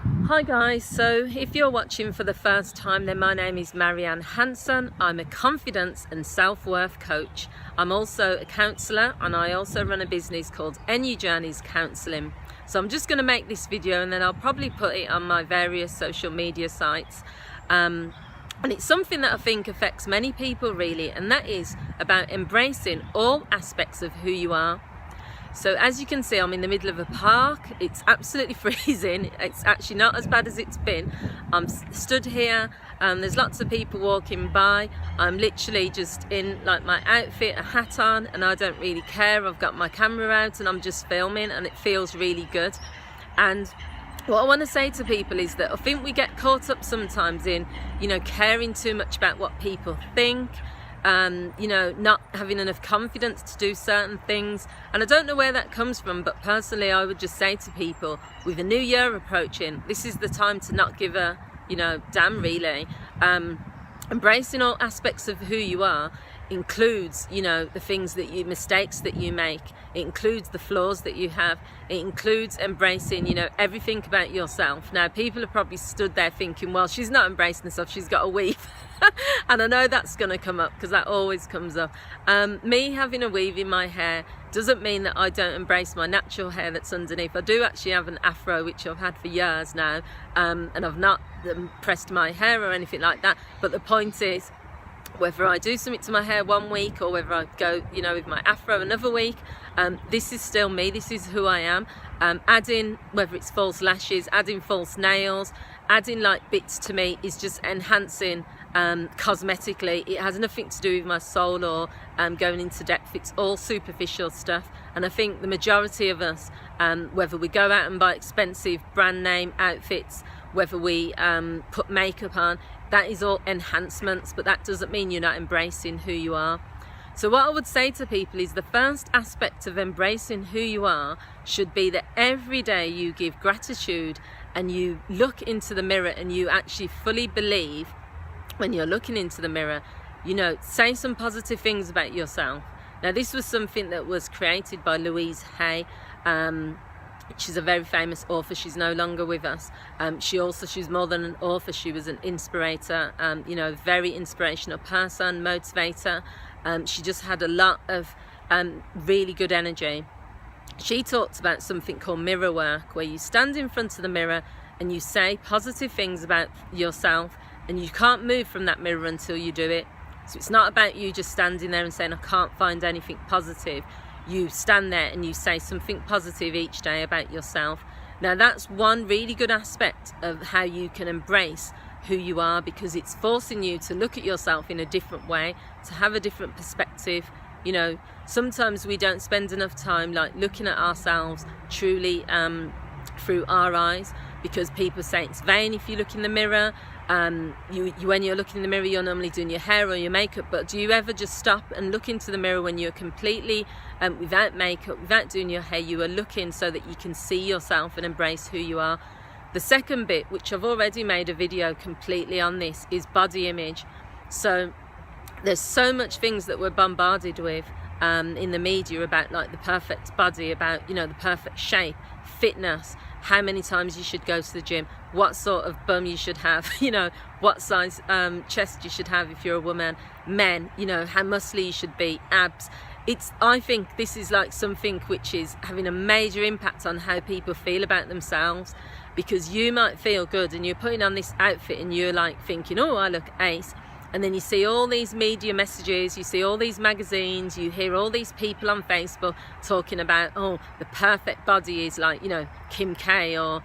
Hi guys, so if you're watching for the first time, then my name is Marianne Hanson. I'm a confidence and self-worth coach. I'm also a counsellor, and I also run a business called NU Journeys Counselling. So I'm just going to make this video and then I'll probably put it on my various social media sites. And it's something that I think affects many people really, and that is about embracing all aspects of who you are. So as you can see, I'm in the middle of a park. It's absolutely freezing. It's actually not as bad as it's been. I'm stood here. There's lots of people walking by. I'm literally just in like my outfit, a hat on, and I don't really care. I've got my camera out and I'm just filming, and it feels really good. And what I want to say to people is that I think we get caught up sometimes in, caring too much about what people think. Not having enough confidence to do certain things, and I don't know where that comes from, but personally I would just say to people, with a new year approaching, this is the time to not give a damn really. Embracing all aspects of who you are includes the things that mistakes that you make. It includes the flaws that you have. It includes embracing everything about yourself. Now people have probably stood there thinking, well, she's not embracing herself, she's got a weave. And I know that's going to come up because that always comes up. Me having a weave in my hair doesn't mean that I don't embrace my natural hair that's underneath. I do actually have an afro, which I've had for years now, and I've not pressed my hair or anything like that. But the point is, whether I do something to my hair one week or whether I go with my afro another week, this is still me. This is who I am. Adding, whether it's false lashes, adding false nails, adding like bits to me is just enhancing cosmetically. It has nothing to do with my soul or going into depth. It's all superficial stuff. And I think the majority of us, whether we go out and buy expensive brand name outfits, whether we put makeup on, that is all enhancements, but that doesn't mean you're not embracing who you are. So what I would say to people is the first aspect of embracing who you are should be that every day you give gratitude and you look into the mirror and you actually fully believe when you're looking into the mirror, say some positive things about yourself. Now this was something that was created by Louise Hay. She's a very famous author. She's no longer with us. She's more than an author. She was an inspirator, very inspirational person, motivator. She just had a lot of really good energy. She talks about something called mirror work, where you stand in front of the mirror and you say positive things about yourself, and you can't move from that mirror until you do it. So it's not about you just standing there and saying, I can't find anything positive. You stand there and you say something positive each day about yourself. Now that's one really good aspect of how you can embrace who you are, because it's forcing you to look at yourself in a different way, to have a different perspective. Sometimes we don't spend enough time like looking at ourselves truly through our eyes, because people say it's vain if you look in the mirror. When you're looking in the mirror, you're normally doing your hair or your makeup, but do you ever just stop and look into the mirror when you're completely without makeup, without doing your hair? You are looking so that you can see yourself and embrace who you are. The second bit, which I've already made a video completely on this, is body image. So there's so much things that we're bombarded with in the media about like the perfect body, about the perfect shape, fitness, how many times you should go to the gym, what sort of bum you should have, what size chest you should have if you're a woman, men, how muscly you should be, abs. I think this is like something which is having a major impact on how people feel about themselves, because you might feel good and you're putting on this outfit and you're like thinking, oh, I look ace. And then you see all these media messages, you see all these magazines, you hear all these people on Facebook talking about, oh, the perfect body is like, Kim K, or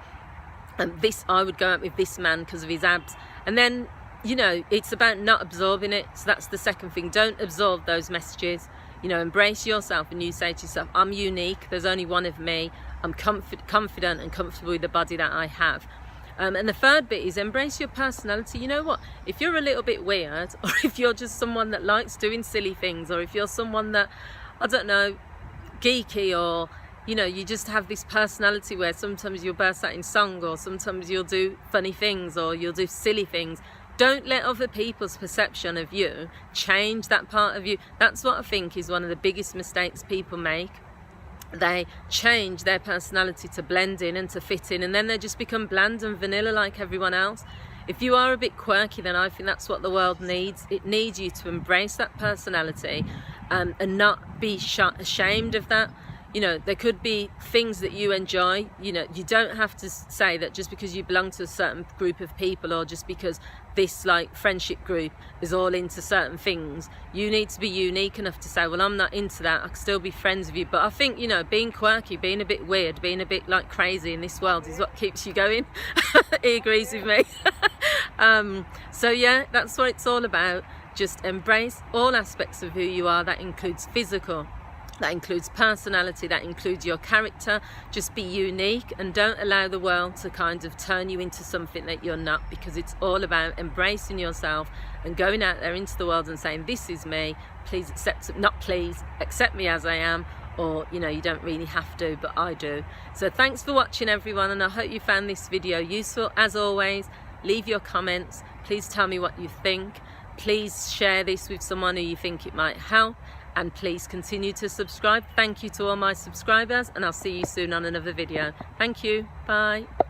this, I would go out with this man because of his abs. And then, it's about not absorbing it. So that's the second thing. Don't absorb those messages. Embrace yourself, and you say to yourself, I'm unique, there's only one of me. I'm confident and comfortable with the body that I have. And the third bit is embrace your personality. You know what? If you're a little bit weird, or if you're just someone that likes doing silly things, or if you're someone that, I don't know, geeky, or, you just have this personality where sometimes you'll burst out in song, or sometimes you'll do funny things, or you'll do silly things. Don't let other people's perception of you change that part of you. That's what I think is one of the biggest mistakes people make. they change their personality to blend in and to fit in, and then they just become bland and vanilla like everyone else. If you are a bit quirky, then I think that's what the world needs. It needs you to embrace that personality and not be ashamed of that. You know, there could be things that you enjoy. You know, you don't have to say that just because you belong to a certain group of people, or just because this like friendship group is all into certain things. You need to be unique enough to say, well, I'm not into that. I can still be friends with you. But I think, you know, being quirky, being a bit weird, being a bit like crazy in this world is what keeps you going. He agrees with me. So yeah, that's what it's all about. Just embrace all aspects of who you are. That includes physical, that includes personality, that includes your character. Just be unique and don't allow the world to kind of turn you into something that you're not, because it's all about embracing yourself and going out there into the world and saying, this is me, please accept, not please, accept me as I am. Or, you know, you don't really have to, but I do. So thanks for watching, everyone, and I hope you found this video useful. As always, leave your comments. Please tell me what you think. Please share this with someone who you think it might help. And please continue to subscribe. Thank you to all my subscribers, and I'll see you soon on another video. Thank you. Bye.